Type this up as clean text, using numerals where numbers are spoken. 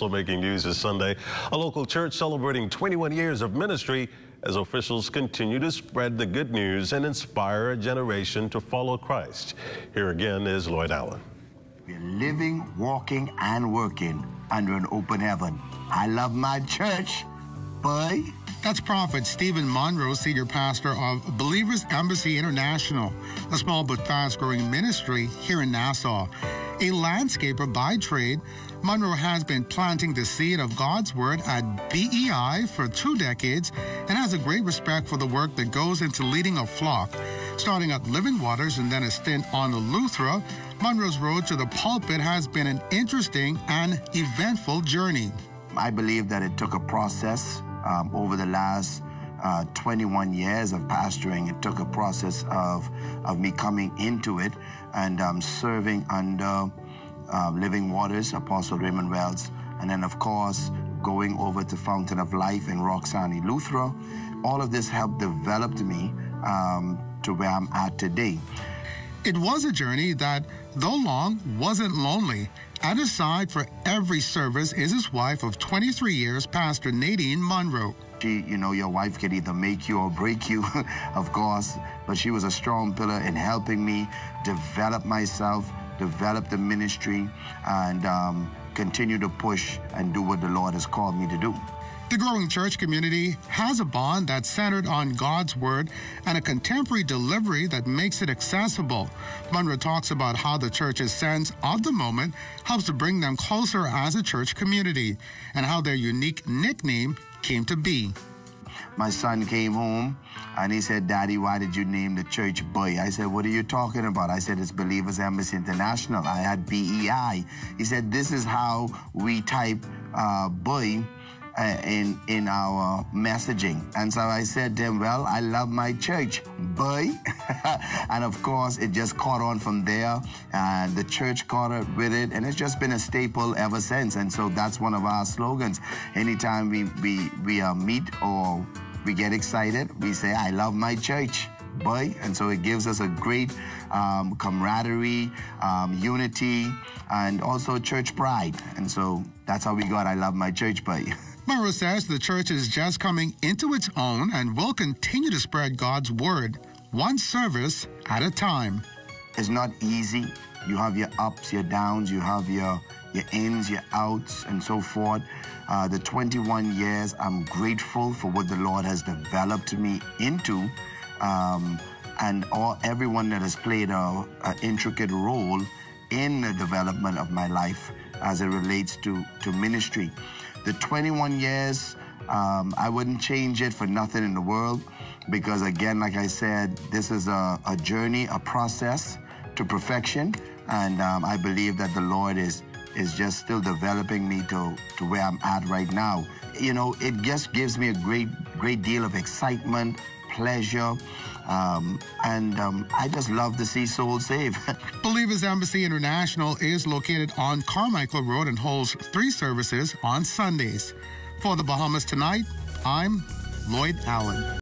Also making news this Sunday, a local church celebrating 21 years of ministry as officials continue to spread the good news and inspire a generation to follow Christ. Here again is Lloyd Allen. We're living, walking, and working under an open heaven. I love my church. Bye. That's Prophet Stephen Monroe, Senior Pastor of Believers Embassy International, a small but fast-growing ministry here in Nassau. A landscaper by trade, Monroe has been planting the seed of God's Word at BEI for 2 decades and has a great respect for the work that goes into leading a flock. Starting at Living Waters and then a stint on Eleuthera, Monroe's road to the pulpit has been an interesting and eventful journey. I believe that it took a process over the last 21 years of pastoring. It took a process of me coming into it and serving under Living Waters, Apostle Raymond Wells, and then of course going over to Fountain of Life in Roxanne, Eleuthera. All of this helped develop me to where I'm at today. It was a journey that, though long, wasn't lonely. At his side for every service is his wife of 23 years, Pastor Nadine Monroe. Your wife could either make you or break you, of course, but she was a strong pillar in helping me develop myself, develop the ministry, and continue to push and do what the Lord has called me to do. The growing church community has a bond that's centered on God's Word and a contemporary delivery that makes it accessible. Monroe talks about how the church's sense of the moment helps to bring them closer as a church community and how their unique nickname came to be. My son came home and he said, "Daddy, why did you name the church Boy?" I said, "What are you talking about?" I said, "It's Believers Embassy International." I had BEI. He said, "This is how we type Boy in our messaging." And so I said to him, "Well, I love my church, boy." And of course, it just caught on from there. And the church caught it with it, and it's just been a staple ever since. And so that's one of our slogans. Anytime we meet or we get excited, we say, "I love my church, boy." And so it gives us a great camaraderie, unity, and also church pride. And so that's how we got "I love my church, boy." Monroe says the church is just coming into its own and will continue to spread God's Word, one service at a time. It's not easy. You have your ups, your downs, you have your ins, your outs, and so forth. The 21 years, I'm grateful for what the Lord has developed me into, and everyone that has played an intricate role in the development of my life as it relates to ministry. The 21 years, I wouldn't change it for nothing in the world because, again, like I said, this is a journey, a process to perfection, and I believe that the Lord is just still developing me to where I'm at right now. It just gives me a great deal of excitement, pleasure, and I just love to see souls saved. Believers Embassy International is located on Carmichael Road and holds 3 services on Sundays. For the Bahamas Tonight, I'm Lloyd Allen.